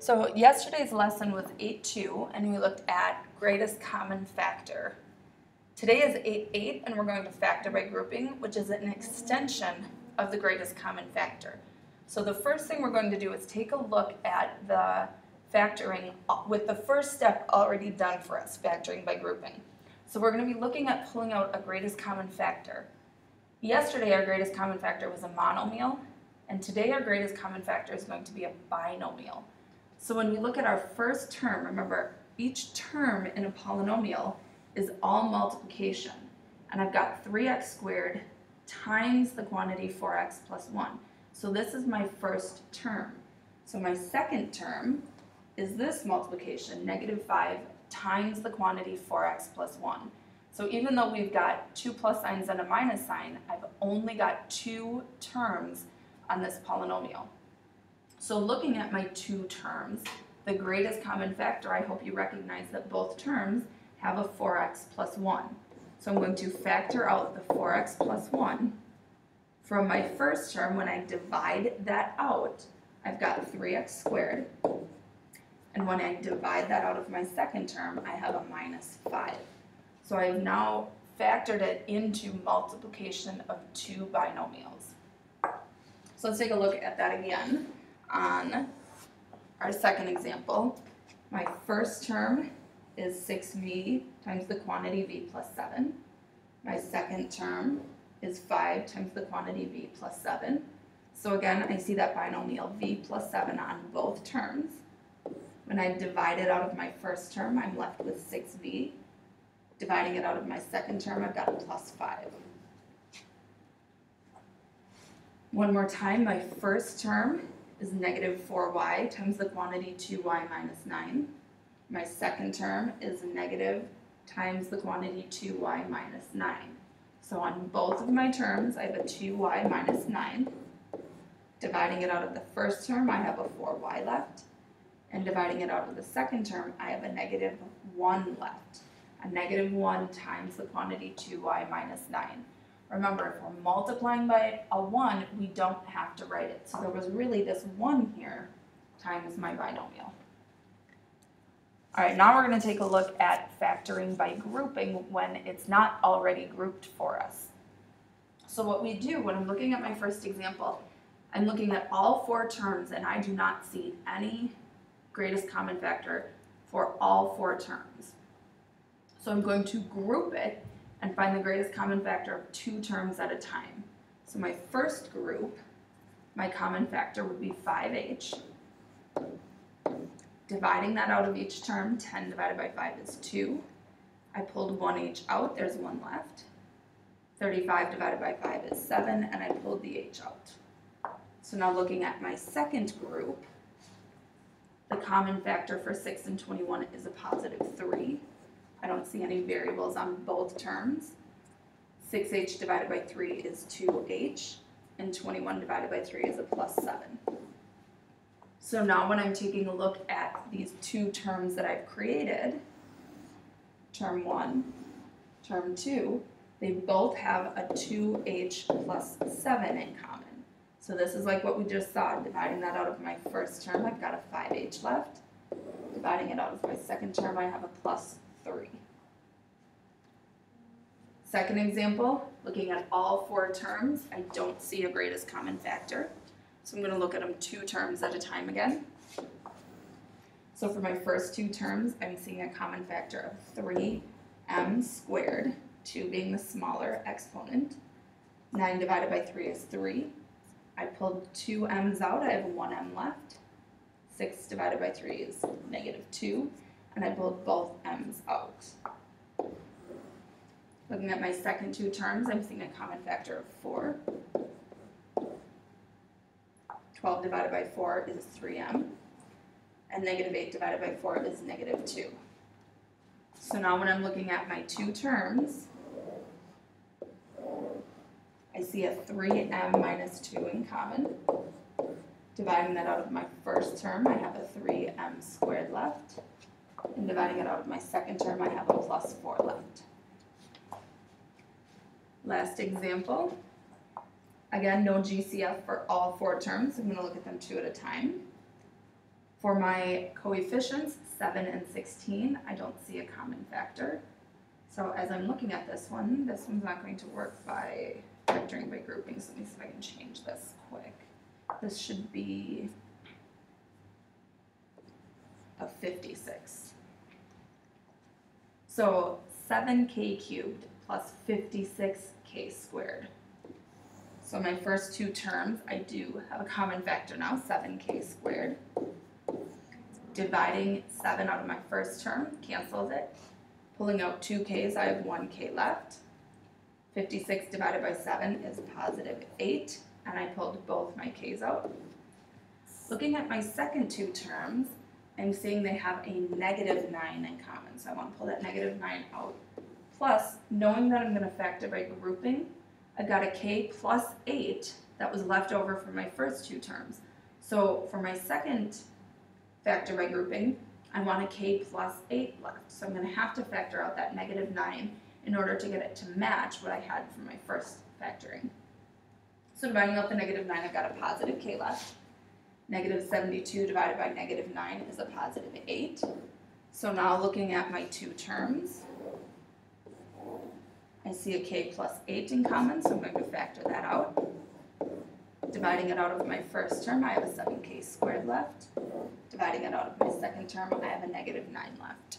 So yesterday's lesson was 8.2 and we looked at greatest common factor. Today is 8.8 and we're going to factor by grouping, which is an extension of the greatest common factor. So the first thing we're going to do is take a look at the factoring with the first step already done for us, factoring by grouping. So we're going to be looking at pulling out a greatest common factor. Yesterday our greatest common factor was a monomial, and today our greatest common factor is going to be a binomial. So when we look at our first term, remember, each term in a polynomial is all multiplication. And I've got 3x squared times the quantity 4x plus 1. So this is my first term. So my second term is this multiplication, negative 5 times the quantity 4x plus 1. So even though we've got two plus signs and a minus sign, I've only got two terms on this polynomial. So looking at my two terms, the greatest common factor, I hope you recognize that both terms have a 4x plus 1. So I'm going to factor out the 4x plus 1. From my first term, when I divide that out, I've got 3x squared. And when I divide that out of my second term, I have a minus 5. So I have now factored it into multiplication of two binomials. So let's take a look at that again. On our second example, my first term is 6v times the quantity v plus 7. My second term is 5 times the quantity v plus 7. So again, I see that binomial v plus 7 on both terms. When I divide it out of my first term, I'm left with 6v. Dividing it out of my second term, I've got a plus 5. One more time, my first term is negative 4y times the quantity 2y minus 9. My second term is negative times the quantity 2y minus 9. So on both of my terms, I have a 2y minus 9. Dividing it out of the first term, I have a 4y left. And dividing it out of the second term, I have a negative 1 left. A negative 1 times the quantity 2y minus 9. Remember, if we're multiplying by a 1, we don't have to write it. So there was really this 1 here times my binomial. All right, now we're going to take a look at factoring by grouping when it's not already grouped for us. So what we do when I'm looking at my first example, I'm looking at all four terms and I do not see any greatest common factor for all four terms. So I'm going to group it and find the greatest common factor of two terms at a time. So my first group, my common factor would be 5h. Dividing that out of each term, 10 divided by 5 is 2. I pulled 1h out, there's 1 left. 35 divided by 5 is 7, and I pulled the h out. So now looking at my second group, the common factor for 6 and 21 is a positive 3. I don't see any variables on both terms. 6h divided by 3 is 2h, and 21 divided by 3 is a plus 7. So now when I'm taking a look at these two terms that I've created, term 1, term 2, they both have a 2h plus 7 in common. So this is like what we just saw. Dividing that out of my first term, I've got a 5h left. Dividing it out of my second term, I have a plus 3. Second example, looking at all four terms, I don't see a greatest common factor. So I'm going to look at them two terms at a time again. So for my first two terms, I'm seeing a common factor of 3m squared, 2 being the smaller exponent. 9 divided by 3 is 3. I pulled two m's out, I have 1m left. 6 divided by 3 is negative 2. And I pulled both m's out. Looking at my second two terms, I'm seeing a common factor of 4. 12 divided by 4 is 3m. And negative 8 divided by 4 is negative 2. So now when I'm looking at my two terms, I see a 3m minus 2 in common. Dividing that out of my first term, I have a 3m squared left. And dividing it out of my second term, I have a plus 4 left. Last example. Again, no GCF for all four terms. I'm going to look at them two at a time. For my coefficients, 7 and 16, I don't see a common factor. So as I'm looking at this one's not going to work by factoring by grouping, so let me see if I can change this quick. This should be a 56. So 7k cubed plus 56k squared. So my first two terms, I do have a common factor now, 7k squared. Dividing 7 out of my first term cancels it. Pulling out 2k's, I have 1k left. 56 divided by 7 is positive 8, and I pulled both my k's out. Looking at my second two terms, I'm seeing they have a negative 9 in common, so I want to pull that negative 9 out. Plus, knowing that I'm going to factor by grouping, I got a k plus 8 that was left over from my first two terms. So for my second factor by grouping, I want a k plus 8 left. So I'm going to have to factor out that negative 9 in order to get it to match what I had from my first factoring. So dividing out the negative 9, I've got a positive k left. Negative 72 divided by negative 9 is a positive 8. So now looking at my two terms, I see a k plus 8 in common, so I'm going to factor that out. Dividing it out of my first term, I have a 7k squared left. Dividing it out of my second term, I have a negative 9 left.